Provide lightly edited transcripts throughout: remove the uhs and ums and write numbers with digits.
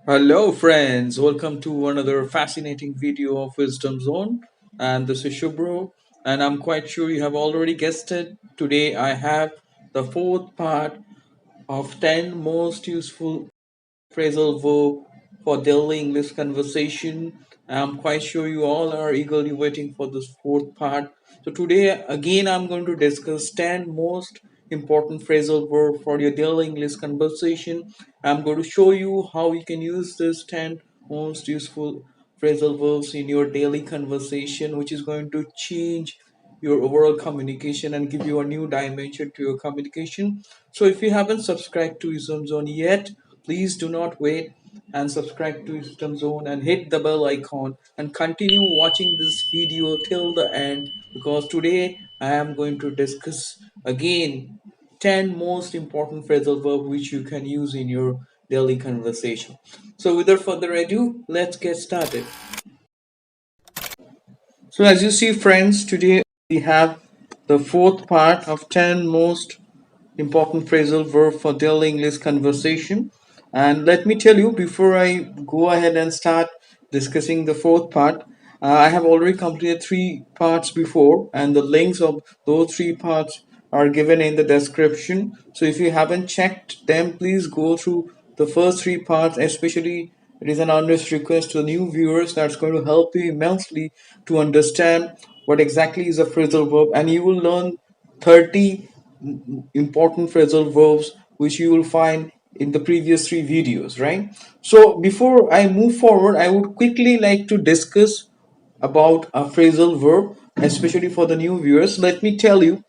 Hello, friends. Welcome to another fascinating video of Wisdom Zone. And this is Shubro. And I'm quite sure you have already guessed it. Today, I have the fourth part of 10 most useful phrasal verb for daily English conversation. I'm quite sure you all are eagerly waiting for this fourth part. So today again I'm going to discuss 10 most important phrasal verb for your daily English conversation. I'm going to show you how you can use this 10 most useful phrasal verbs in your daily conversation, which is going to change your overall communication and give you a new dimension to your communication. So if you haven't subscribed to Wisdom Zone yet, please do not wait and subscribe to Wisdom Zone and hit the bell icon and continue watching this video till the end, because today I am going to discuss again 10 most important phrasal verb which you can use in your daily conversation. So without further ado, let's get started. So as you see, friends, today we have the fourth part of 10 most important phrasal verb for daily English conversation. And let me tell you, before I go ahead and start discussing the fourth part, I have already completed three parts before, and the links of those three parts are given in the description. So if you haven't checked them, please go through the first three parts, especially it is an earnest request to new viewers that's going to help you immensely to understand what exactly is a phrasal verb, and you will learn 30 important phrasal verbs which you will find in the previous three videos, right? So before I move forward, I would quickly like to discuss about a phrasal verb, especially for the new viewers. Let me tell you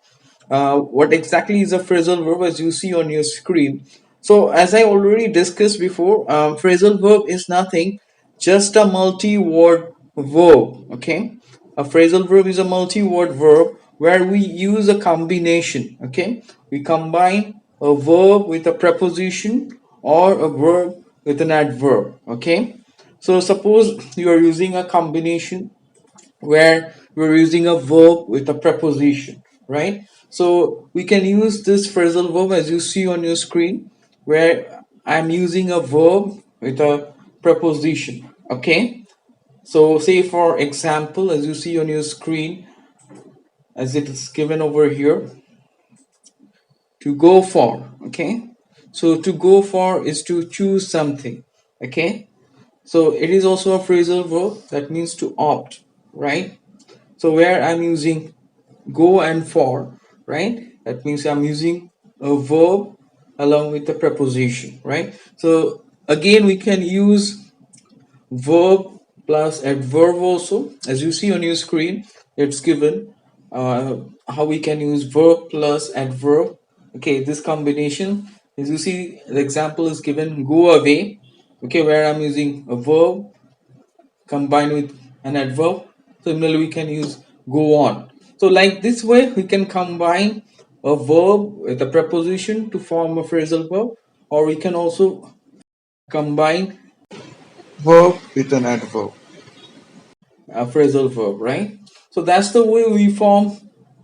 what exactly is a phrasal verb as you see on your screen. So as I already discussed before, phrasal verb is nothing, just a multi-word verb. Okay, a phrasal verb is a multi-word verb where we use a combination. Okay, we combine a verb with a preposition or a verb with an adverb. Okay, so suppose you are using a combination where we're using a verb with a preposition, right? So we can use this phrasal verb as you see on your screen, where I'm using a verb with a preposition. Okay, so say for example, as you see on your screen, as it is given over here, to go for. Okay, so to go for is to choose something. Okay, so it is also a phrasal verb that means to opt, right? So where I'm using go and for, right? That means I'm using a verb along with the preposition, right? So again, we can use verb plus adverb also. As you see on your screen, it's given how we can use verb plus adverb. Okay, this combination, as you see, the example is given go away. Okay, where I'm using a verb combined with an adverb. Similarly, we can use go on. So like this way, we can combine a verb with a preposition to form a phrasal verb, or we can also combine verb with an adverb, a phrasal verb, right? So that's the way we form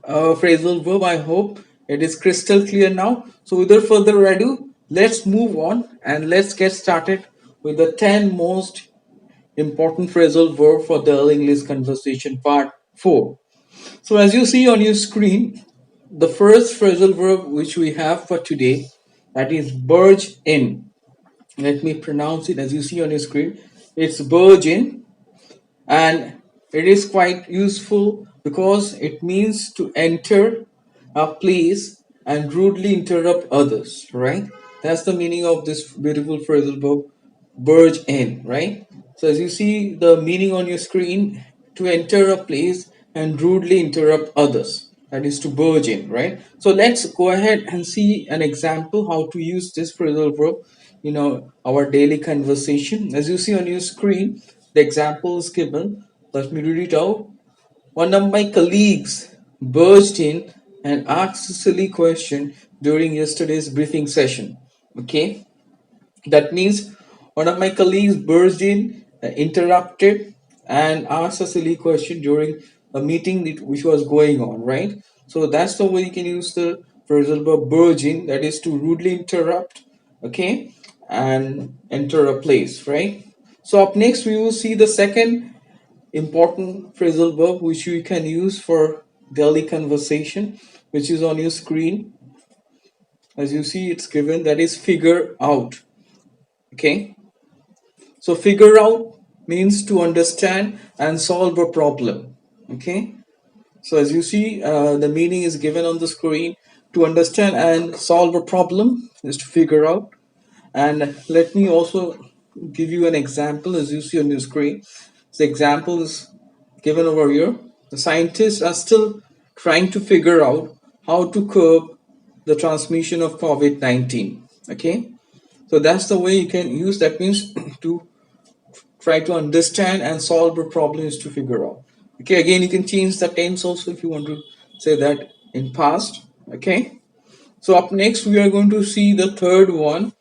a phrasal verb. I hope it is crystal clear now. So without further ado, let's move on and let's get started with the 10 most important phrasal verb for the English conversation part 4. So as you see on your screen, the first phrasal verb which we have for today, that is barge in. Let me pronounce it as you see on your screen. It's barge in, and it is quite useful because it means to enter a place and rudely interrupt others, right? That's the meaning of this beautiful phrasal verb, barge in, right? So as you see the meaning on your screen, to enter a place and rudely interrupt others, that is to barge in, right? So let's go ahead and see an example how to use this phrasal verb in our daily conversation. As you see on your screen, the example is given. Let me read it out. One of my colleagues burst in and asked a silly question during yesterday's briefing session. Okay, that means one of my colleagues burst in, interrupted, and asked a silly question during a meeting which was going on, right? So that's the way you can use the phrasal verb burst in, that is to rudely interrupt. Okay, and enter a place, right? So up next we will see the second important phrasal verb which you can use for daily conversation, which is on your screen. As you see, it's given, that is figure out. Okay, so figure out means to understand and solve a problem. Okay, so as you see, the meaning is given on the screen. To understand and solve a problem is to figure out. And let me also give you an example. As you see on your screen, the example is given over here. The scientists are still trying to figure out how to curb the transmission of COVID-19. Okay, so that's the way you can use. That means to try to understand and solve a problem is to figure out. Okay, again you can change the tense also if you want to say that in past. Okay, so up next we are going to see the third one.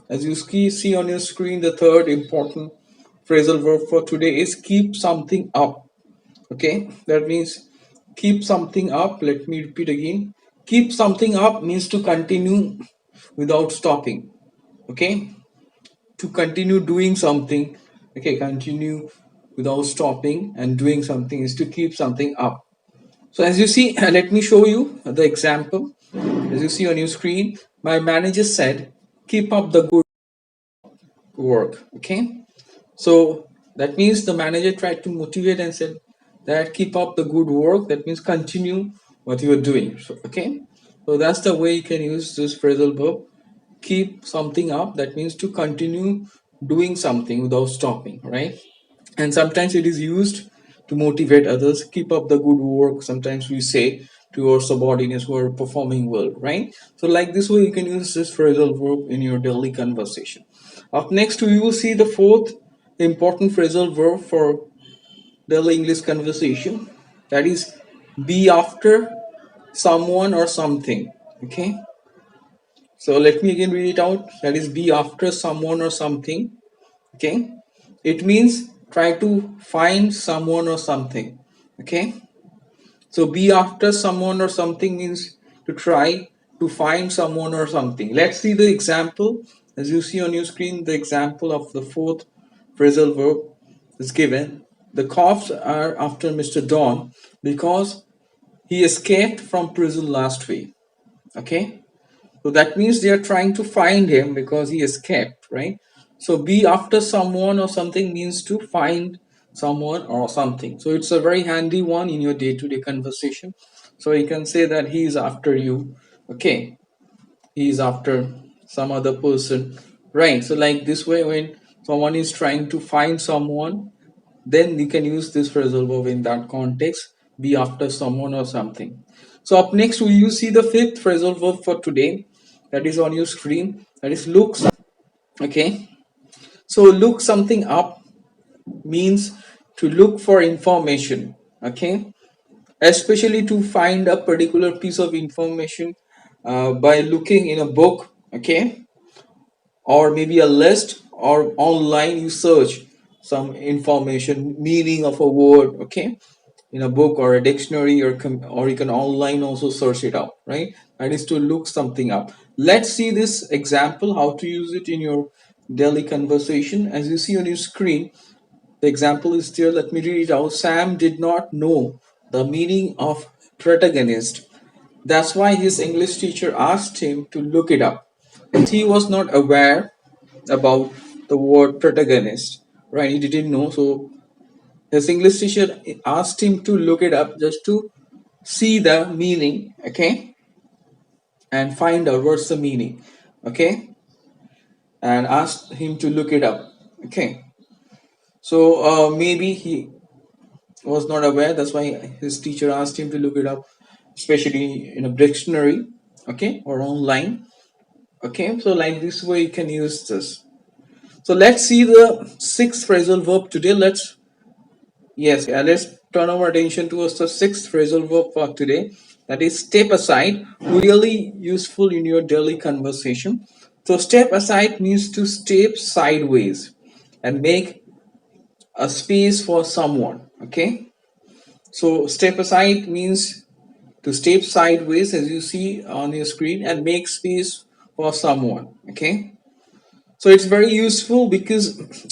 As you see on your screen, the third important phrasal verb for today is keep something up. Okay, that means keep something up. Let me repeat again. Keep something up means to continue without stopping. Okay, to continue doing something. Okay, continue without stopping and doing something is to keep something up. So as you see, let me show you the example. As you see on your screen, my manager said, keep up the good work. Okay, so that means the manager tried to motivate and said that keep up the good work. That means continue what you are doing. So, okay, so that's the way you can use this phrasal verb. Keep something up. That means to continue doing something without stopping, right? And sometimes it is used to motivate others. Keep up the good work. Sometimes we say to our subordinates who are performing well, right? So like this way you can use this phrasal verb in your daily conversation. Up next we will see the fourth important phrasal verb for daily English conversation, that is be after someone or something. Okay, so let me again read it out. That is be after someone or something. Okay, it means try to find someone or something. Okay, so be after someone or something means to try to find someone or something. Let's see the example. As you see on your screen, the example of the fourth phrasal verb is given. The cops are after Mr. Don because he escaped from prison last week. Okay, so that means they are trying to find him because he escaped, right? So be after someone or something means to find someone or something. So it's a very handy one in your day-to-day conversation. So you can say that he is after you. Okay, he is after some other person, right? So like this way, when someone is trying to find someone, then you can use this phrasal verb in that context. Be after someone or something. So up next we will see the fifth phrasal verb for today, that is on your screen, that is look. Okay, so look something up means to look for information. Okay, especially to find a particular piece of information by looking in a book. Okay, or maybe a list, or online you search some information, meaning of a word. Okay, in a book or a dictionary, or you can online also search it out, right? That is to look something up. Let's see this example, how to use it in your daily conversation. As you see on your screen, the example is there. Let me read it out. Sam did not know the meaning of protagonist. That's why his English teacher asked him to look it up. He was not aware about the word protagonist, right? He didn't know. So his English teacher asked him to look it up just to see the meaning. Okay, and find out what's the meaning. Okay, and asked him to look it up. Okay, so maybe he was not aware. That's why his teacher asked him to look it up, especially in a dictionary. Okay, or online. Okay, so like this way you can use this. So let's see the sixth phrasal verb today. Let's turn our attention towards the sixth phrasal verb for today. That is step aside, really useful in your daily conversation. So step aside means to step sideways and make a space for someone. Okay. So step aside means to step sideways, as you see on your screen, and make space for someone. Okay. So it's very useful because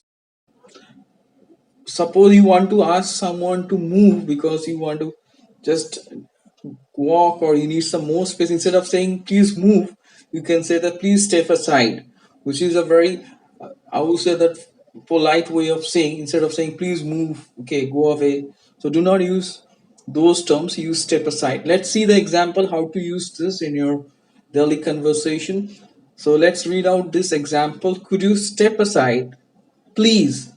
suppose you want to ask someone to move because you want to just walk or you need some more space. Instead of saying please move, you can say that please step aside, which is a very I would say that polite way of saying. Instead of saying please move, okay, go away. So do not use those terms, use step aside. Let's see the example how to use this in your daily conversation. So let's read out this example. Could you step aside please,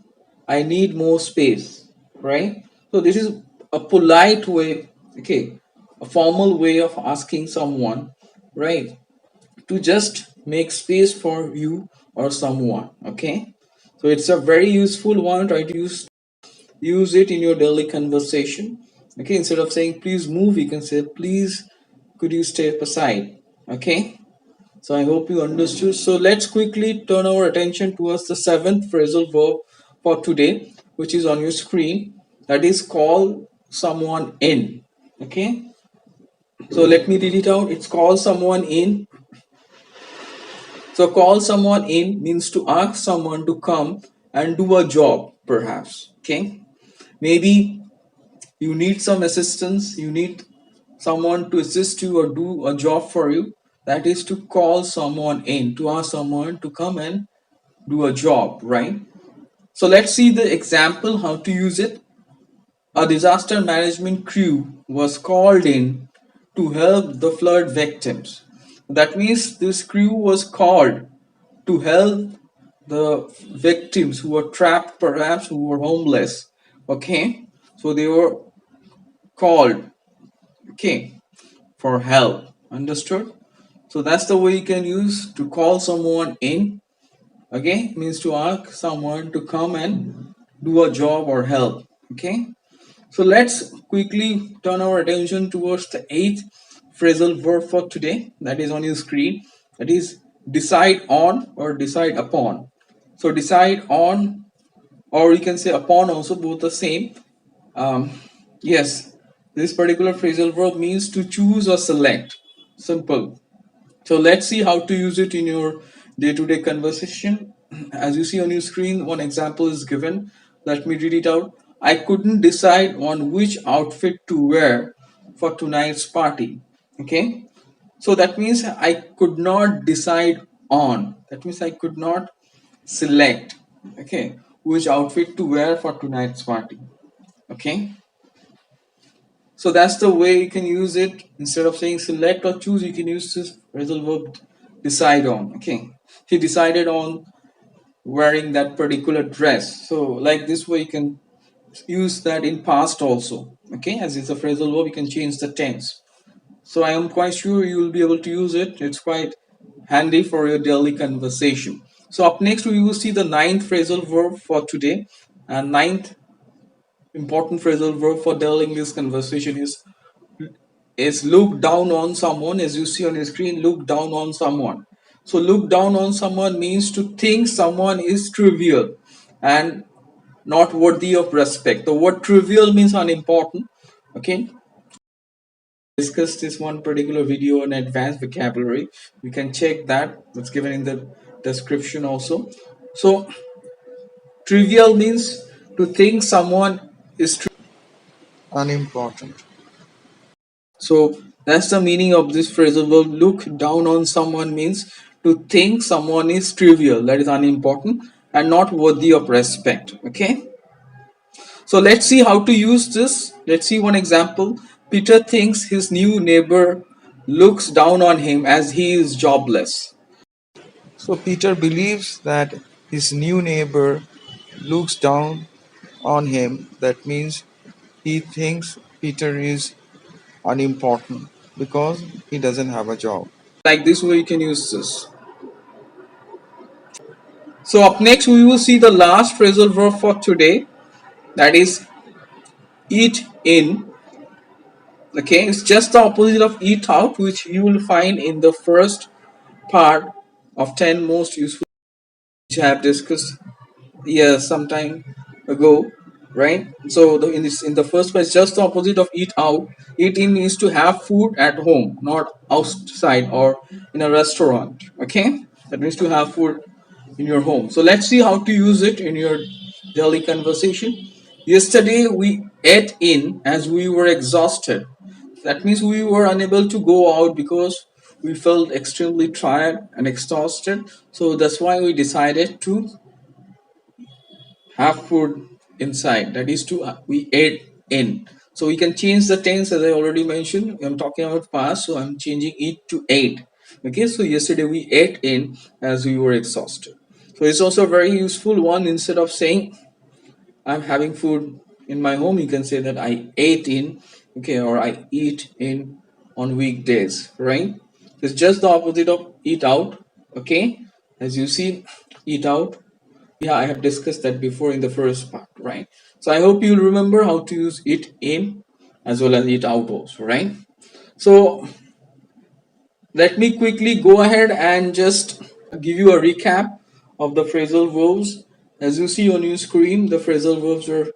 I need more space, right? So this is a polite way, okay, a formal way of asking someone, right, to just make space for you or someone, okay? So it's a very useful one. Try to use it in your daily conversation. Okay, instead of saying please move, you can say please could you step aside, okay? So I hope you understood. So let's quickly turn our attention towards the seventh phrasal verb for today, which is on your screen. That is call someone in. Okay. So let me read it out. It's call someone in. So call someone in means to ask someone to come and do a job, perhaps. Okay. Maybe you need some assistance. You need someone to assist you or do a job for you. That is to call someone in, to ask someone to come and do a job, right? So let's see the example how to use it. A disaster management crew was called in to help the flood victims. That means this crew was called to help the victims who were trapped, perhaps who were homeless. Okay, so they were called, okay, for help. Understood? So that's the way you can use to call someone in. Okay, means to ask someone to come and do a job or help. Okay, so let's quickly turn our attention towards the eighth phrasal verb for today, that is on your screen. That is decide on or decide upon. So decide on, or you can say upon also, both the same. um, yes, this particular phrasal verb means to choose or select. Simple. So let's see how to use it in your day-to-day conversation. As you see on your screen, one example is given. Let me read it out. I couldn't decide on which outfit to wear for tonight's party. Okay. So that means I could not decide on. That means I could not select. Okay. Which outfit to wear for tonight's party. Okay. So that's the way you can use it. Instead of saying select or choose, you can use this phrasal verb decide on. Okay. He decided on wearing that particular dress. So like this way you can use that in past also. Okay. As it's a phrasal verb, you can change the tense. So I am quite sure you will be able to use it. It's quite handy for your daily conversation. So up next we will see the ninth phrasal verb for today. And ninth important phrasal verb for daily English conversation is look down on someone. As you see on your screen, look down on someone. So look down on someone means to think someone is trivial and not worthy of respect. The word trivial means unimportant. Okay, discussed this one particular video on advanced vocabulary. You can check that. It's given in the description also. So trivial means to think someone is unimportant. So that's the meaning of this phrasal verb. Look down on someone means to think someone is trivial, that is unimportant, and not worthy of respect. Okay. So let's see how to use this. Let's see one example. Peter thinks his new neighbor looks down on him as he is jobless. So Peter believes that his new neighbor looks down on him. That means he thinks Peter is unimportant because he doesn't have a job. Like this way you can use this. So up next we will see the last phrasal verb for today, that is eat in. Okay, it's just the opposite of eat out, which you will find in the first part of 10 most useful, which I have discussed some time ago, right? So in the first place, just the opposite of eat out. Eat in is to have food at home, not outside or in a restaurant. Okay, that means to have food in your home. So let's see how to use it in your daily conversation. Yesterday we ate in as we were exhausted. That means we were unable to go out because we felt extremely tired and exhausted. So that's why we decided to have food inside. That is to we ate in. So we can change the tense as I already mentioned. I'm talking about past, so I'm changing it to ate. Okay, so yesterday we ate in as we were exhausted. So it's also a very useful one. Instead of saying I'm having food in my home, you can say that I ate in, okay, or I eat in on weekdays, right? It's just the opposite of eat out, okay? As you see, eat out. Yeah, I have discussed that before in the first part, right? So I hope you'll remember how to use it in as well as it out also, right? So let me quickly go ahead and just give you a recap of the phrasal verbs. As you see on your screen, the phrasal verbs are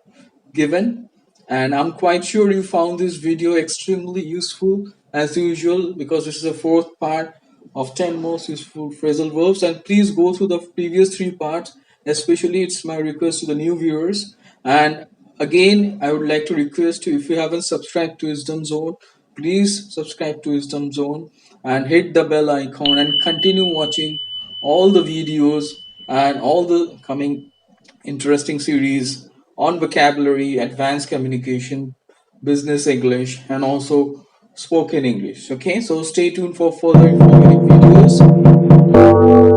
given, and I'm quite sure you found this video extremely useful as usual, because this is the fourth part of 10 most useful phrasal verbs. And please go through the previous three parts, especially it's my request to the new viewers. And again, I would like to request you, if you haven't subscribed to Wisdom Zone, please subscribe to Wisdom Zone and hit the bell icon and continue watching all the videos and all the coming interesting series on vocabulary, advanced communication, business English, and also spoken English. Okay, so stay tuned for further informative videos.